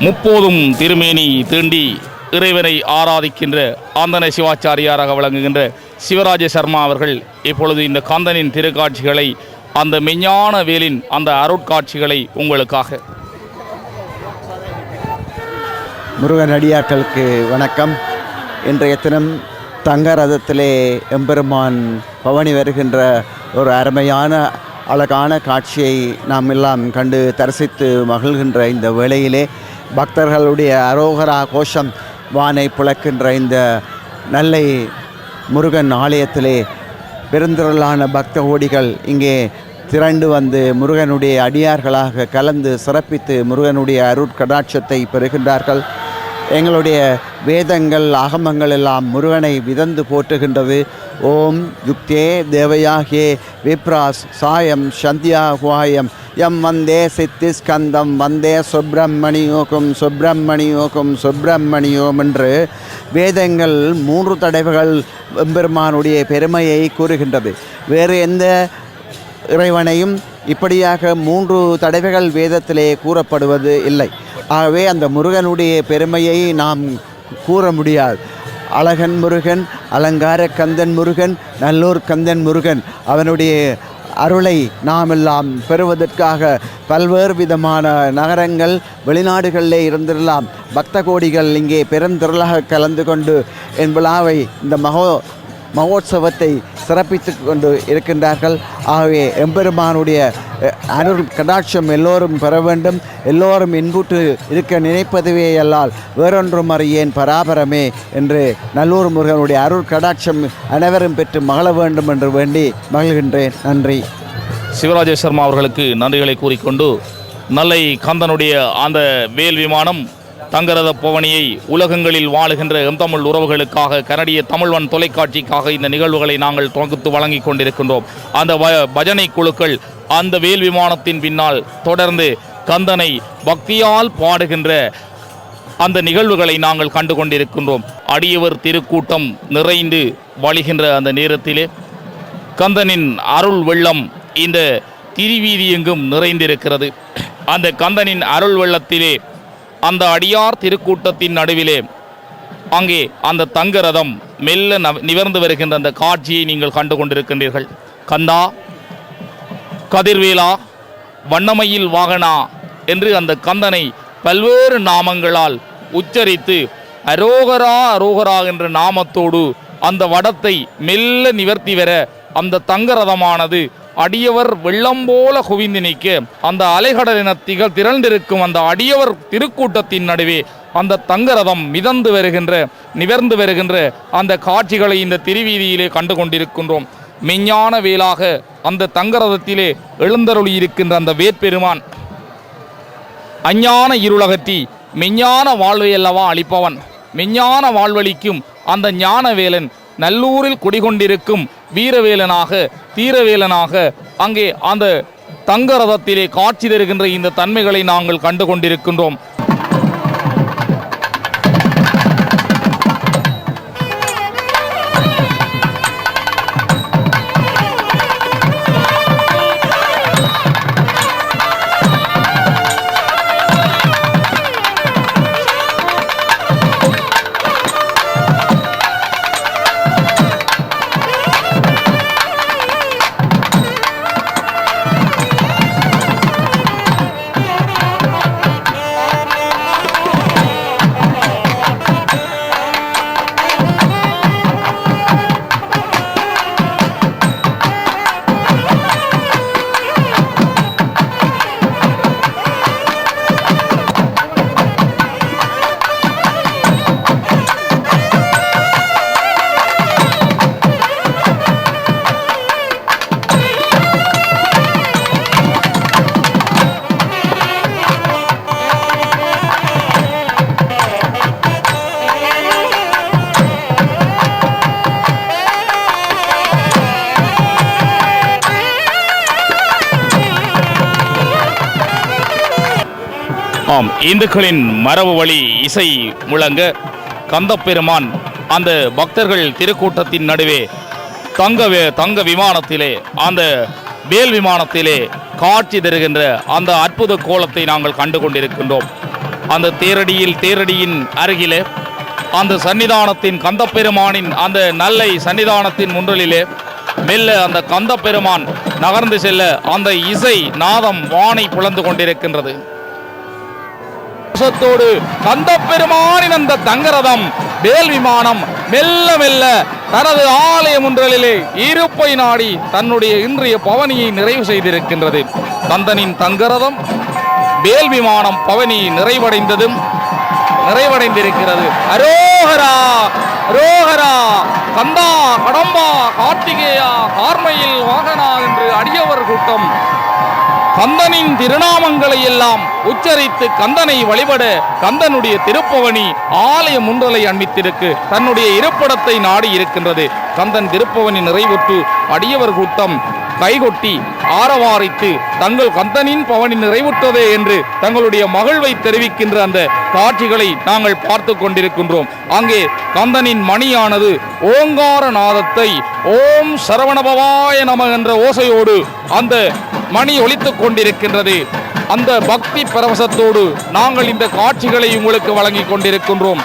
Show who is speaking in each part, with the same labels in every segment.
Speaker 1: முப்போதும் திருமேனி தீண்டி இறைவனை ஆராதிக்கின்ற ஆந்தன சிவாச்சாரியாராக விளங்குகின்ற சிவராஜ சர்மா அவர்கள் இப்பொழுது இந்த கந்தனின் திருக்காட்சிகளை, அந்த மெஞ்ஞான வேலின் அந்த அருட்காட்சிகளை உங்களுக்காக.
Speaker 2: முருகன் அடியார்களுக்கு வணக்கம். இன்றைய தினம் தங்க ரதத்திலே எம்பெருமான் பவனி வருகின்ற ஒரு அருமையான அழகான காட்சியை நாம் எல்லாம் கண்டு தரிசித்து மகிழ்கின்ற இந்த வேளையிலே பக்தர்களுடைய அரோகரா கோஷம் வானை புழக்கின்ற இந்த நல்லை முருகன் ஆலயத்திலே பெருந்திரளான பக்த கோடிகள் இங்கே திரண்டு வந்து முருகனுடைய அடியார்களாக கலந்து சிறப்பித்து முருகனுடைய அருட்கடாட்சத்தை பெறுகின்றார்கள். எங்களுடைய வேதங்கள் ஆகமங்கள் எல்லாம் முருகனை விதந்து போற்றுகின்றது. ஓம் யுக்தே தேவயாகே விப்ராஸ் சாயம் சந்தியா குவாயம் எம் வந்தே சித்திஸ்கந்தம் வந்தே சுப்பிரமணியோகம் சுப்பிரமணியோகம் சுப்பிரமணியோம் என்று வேதங்கள் 3 தடவைகள் எம்பெருமானுடைய பெருமையை கூறுகின்றது. வேறு எந்த இறைவனையும் இப்படியாக 3 தடவைகள் வேதத்திலே கூறப்படுவது இல்லை. ஆகவே அந்த முருகனுடைய பெருமையை நாம் கூற முடியாது. அழகன் முருகன், அலங்கார கந்தன் முருகன், நல்லூர் கந்தன் முருகன், அவனுடைய அருளை நாம் எல்லாம் பெறுவதற்காக பல்வேறு விதமான நகரங்கள் வெளிநாடுகளிலே இருந்திரலாம் பக்த கோடிகள் இங்கே பெருந்திரளாக கலந்து கொண்டு என் விழாவை இந்த மகோத்சவத்தை சிறப்பித்து கொண்டு இருக்கின்றார்கள். ஆகவே எம்பெருமானுடைய அருள் கடாட்சம் எல்லோரும் பெற வேண்டும். எல்லோரும் இன்புற்று இருக்க நினைப்பதுவே அல்லால் வேறொன்றும் அறியேன் பராபரமே என்று நல்லூர் முருகனுடைய அருள் கடாட்சம் அனைவரும் பெற்று மகிழ வேண்டும் என்று வேண்டி மகிழ்கின்றேன். நன்றி.
Speaker 1: சிவராஜ சர்மா அவர்களுக்கு நன்றிகளை கூறிக்கொண்டு, நல்லை கந்தனுடைய அந்த வேல் விமானம் தங்கரத பவனியை உலகங்களில் வாழுகின்ற தமிழ் உறவுகளுக்காக கனடிய தமிழ்வன் தொலைக்காட்சிக்காக இந்த நிகழ்வுகளை நாங்கள் தொகுத்து வழங்கி கொண்டிருக்கின்றோம். அந்த பஜனை குழுக்கள் அந்த வேல் விமானத்தின் பின்னால் தொடர்ந்து கந்தனை பக்தியால் பாடுகின்ற அந்த நிகழ்வுகளை நாங்கள் கண்டு கொண்டிருக்கின்றோம். அடியவர் திருக்கூட்டம் நிறைந்து வழிகின்ற அந்த நேரத்திலே கந்தனின் அருள் வெள்ளம் இந்த திருவீதி எங்கும் நிறைந்திருக்கிறது. அந்த கந்தனின் அருள் வெள்ளத்திலே அந்த அடியார் திருக்கூட்டத்தின் நடுவிலே அங்கே அந்த தங்க ரதம் மெல்ல நிவர்ந்து வருகின்ற அந்த காட்சியை நீங்கள் கண்டு கொண்டிருக்கின்றீர்கள். கந்தா, கதிர்வேலா, வண்ணமயில் வாகனா என்று அந்த கந்தனை பல்வேறு நாமங்களால் உச்சரித்து அரோகரா அரோகரா என்ற நாமத்தோடு அந்த வடத்தை மெல்ல நிவர்த்தி வர அந்த தங்க ரதமானது அடியவர் வெள்ளம் போல குவிந்து நிற்க அந்த அலைகடலின திரண்டிருக்கும் அந்த அடியவர் திருக்கூட்டத்தின் நடுவே அந்த தங்கரதம் மிதந்து வருகின்ற நிவர்ந்து வருகின்ற அந்த காட்சிகளை இந்த திருவீதியிலே கண்டு கொண்டிருக்கின்றோம். மெஞ்ஞான வேலாக அந்த தங்கரதத்திலே எழுந்தருளி இருக்கின்ற அந்த வேற்பெருமான் அஞ்ஞான இருளகற்றி மெஞ்ஞான வாழ்வை அல்லவா அளிப்பவன். மெஞ்ஞான வாழ்வளிக்கும் அந்த ஞான வேலன் நல்லூரில் குடிகொண்டிருக்கும் வீரவேலனாக தீரவேலனாக அங்கே அந்த தங்க ரதத்திலே காட்சி தருகின்ற இந்த தன்மைகளை நாங்கள் கண்டு கொண்டிருக்கின்றோம். ஆம், இந்துக்களின் மரபு வழி இசை முழங்க கந்தப்பெருமான் அந்த பக்தர்கள் திருக்கூட்டத்தின் நடுவே தங்க விமானத்திலே அந்த வேல் விமானத்திலே காட்சி தருகின்ற அந்த அற்புத கோலத்தை நாங்கள் கண்டு கொண்டிருக்கின்றோம். அந்த தேரடியின் அருகிலே அந்த சன்னிதானத்தின் கந்தப்பெருமானின் அந்த நல்லை சன்னிதானத்தின் முன்றலிலே மெல்ல அந்த கந்தப்பெருமான் நகர்ந்து செல்ல அந்த இசை நாதம் வானை புலந்து கொண்டிருக்கின்றது. கந்தப்பெருமானின் அந்த தங்கரதம் வேல் விமானம் மெல்ல மெல்ல தனது ஆலய முன்றலிலே இருப்பை நாடி தன்னுடைய இன்றைய பவனியை நிறைவு செய்திருக்கின்றது. கந்தனின் தங்கரதம் வேல் விமானம் பவனி நிறைவடைந்திருக்கிறது. அரோகரா அரோகரா கந்தா கடம்பா கார்த்திகேயா கார்மையில் வாகனா என்று அடியவர் கூட்டம் கந்தனின் திருநாமங்களை எல்லாம் உச்சரித்து கந்தனை வழிபட கந்தனுடைய திருப்பவனி ஆலய முன்றலை அண்மித்திருக்கு தன்னுடைய இருப்பிடத்தை நாடி இருக்கின்றது. கந்தன் திருப்பவனி நிறைவுற்று அடியவர் கூட்டம் கைகொட்டி ஆரவாரித்து தங்கள் கந்தனின் பவனி நிறைவுற்றதே என்று தங்களுடைய மகிழ்வை தெரிவிக்கின்ற அந்த காட்சிகளை நாங்கள் பார்த்து கொண்டிருக்கின்றோம். அங்கே கந்தனின் மணியானது ஓங்கார நாதத்தை ஓம் சரவணபவாய நம என்ற ஓசையோடு அந்த மணி ஒலித்துக் கொண்டிருக்கின்றது. அந்த பக்தி பரவசத்தோடு நாங்கள் இந்த காட்சிகளை உங்களுக்கு வழங்கிக் கொண்டிருக்கின்றோம்.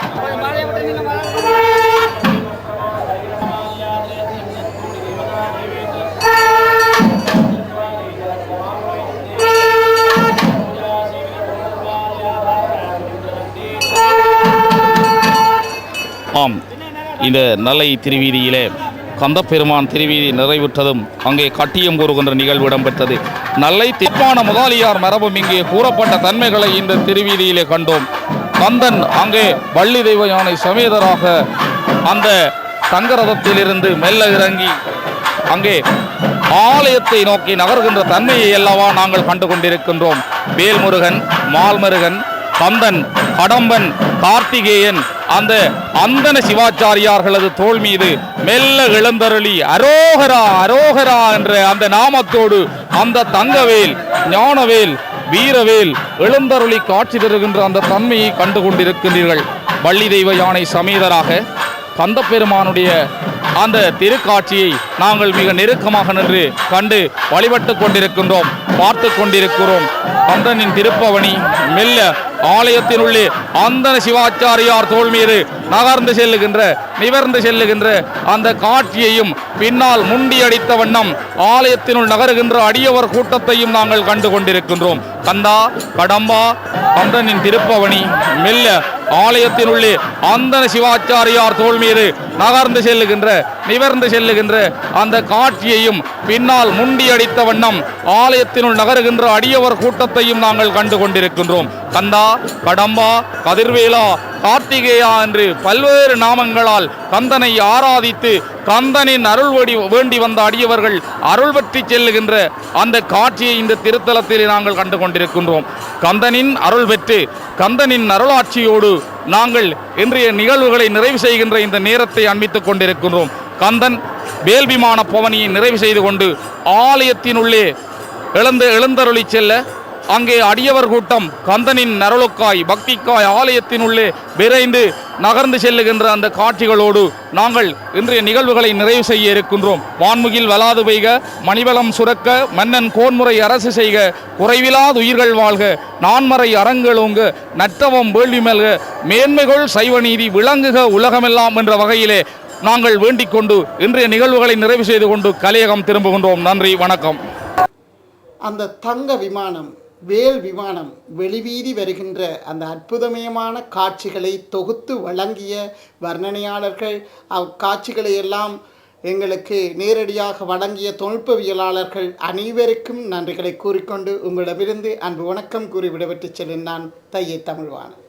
Speaker 1: ஆம், இந்த நல்லை திருவீதியிலே கந்தப்பெருமான் திருவீதி நிறைவுற்றதும் அங்கே கட்டியம் கூறுகின்ற நிகழ்வு இடம்பெற்றது. நல்லை திப்பான முதலியார் மரபும் இங்கே கூறப்பட்ட தன்மைகளை இந்த திருவீதியிலே கண்டோம். கந்தன் அங்கே வள்ளி தெய்வ யானை சமேதராக அந்த தங்கரதத்திலிருந்து மெல்ல இறங்கி அங்கே ஆலயத்தை நோக்கி நகர்கின்ற தன்மையை அல்லவா நாங்கள் கண்டு கொண்டிருக்கின்றோம். வேல்முருகன், மால்மருகன், கந்தன், கடம்பன், கார்த்திகேயன் அந்த அந்தன சிவாச்சாரியார்களது தோள் மீது மெல்ல இளந்தருளி அரோகரா அரோகரா என்ற அந்த நாமத்தோடு அந்த தங்கவேல், ஞானவேல், வீரவேல் எழுந்தருளி காட்சி தருகின்ற அந்த தன்மையை கண்டு கொண்டிருக்கின்றீர்கள். வள்ளி தெய்வ யானை சமேதராக கந்தப்பெருமானுடைய அந்த திருக்காட்சியை நாங்கள் மிக நெருக்கமாக நின்று கண்டு வழிபட்டு கொண்டிருக்கின்றோம், பார்த்து கொண்டிருக்கிறோம். கந்தனின் திருப்பவனி மெல்ல ஆலயத்தினுள்ளே அந்தன சிவாச்சாரியார் தோள் மீது நிவர்ந்து செல்லுகின்ற அந்த காட்சியையும் பின்னால் முண்டியடித்த வண்ணம் ஆலயத்தினுள் நகருகின்ற அடியவர் கூட்டத்தையும் நாங்கள் கண்டு கொண்டிருக்கின்றோம். கந்தா கடம்பா கந்தனின் திருப்பவனி மெல்ல ஆலயத்தினுள்ளே அந்தன சிவாச்சாரியார் தோள் மீது நிவர்ந்து செல்லுகின்ற அந்த காட்சியையும் பின்னால் முண்டியடித்த வண்ணம் ஆலயத்தினுள் நகருகின்ற அடியவர் கூட்டத்தையும் நாங்கள் கண்டு கொண்டிருக்கின்றோம். கந்தா கடம்பா கதிர்வேலா கார்த்திகேயா என்று பல்வேறு நாமங்களால் கந்தனை ஆராதித்து கந்தனின் அருள் வேண்டி வந்த அடியவர்கள் அருள் பற்றி செல்லுகின்ற அந்த காட்சியை இந்த திருத்தலத்தில் நாங்கள் கண்டு கொண்டிருக்கின்றோம். கந்தனின் அருள் பெற்று கந்தனின் அருளாட்சியோடு நாங்கள் இன்றைய நிகழ்வுகளை நிறைவு செய்கின்ற இந்த நேரத்தை அண்மித்துக் கொண்டிருக்கின்றோம். கந்தன் வேல்விமான பவனியை நிறைவு செய்து கொண்டு ஆலயத்தினுள்ளே எழுந்தருளி செல்ல அங்கே அடியவர் கூட்டம் கந்தனின் நரளுக்காய் பக்திக்காய் ஆலயத்தினுள்ளே விரைந்து நகர்ந்து செல்லுகின்ற அந்த காட்சிகளோடு நாங்கள் இன்றைய நிகழ்வுகளை நிறைவு செய்ய இருக்கின்றோம். வான்முகில் வலாது பெய்க, மணிவளம் சுரக்க, மன்னன் கோன்முறை அரசு செய்க, குறைவிலாது உயிர்கள் வாழ்க, நான்மறை அறங்களோங்க, நற்றவம் வேள்வி மெல்க, மேன்மைகள் சைவநீதி விளங்குக உலகமெல்லாம் என்ற வகையிலே நாங்கள் வேண்டிக் கொண்டு இன்றைய நிகழ்வுகளை நிறைவு செய்து கொண்டு கலையகம் திரும்புகின்றோம். நன்றி, வணக்கம்.
Speaker 3: அந்த தங்க விமானம் வேல் விமானம் வெளிவீதி வருகின்ற அந்த அற்புதமயமான காட்சிகளை தொகுத்து வழங்கிய வர்ணனையாளர்கள், அக்காட்சிகளை எல்லாம் எங்களுக்கு நேரடியாக வழங்கிய தொழில்நுட்பவியலாளர்கள் அனைவருக்கும் நன்றிகளை கூறிக்கொண்டு உங்களிடமிருந்து அன்பு வணக்கம் கூறி விடைபெற்றுச் செல்லும் நான் தையை தமிழ்வாணன்.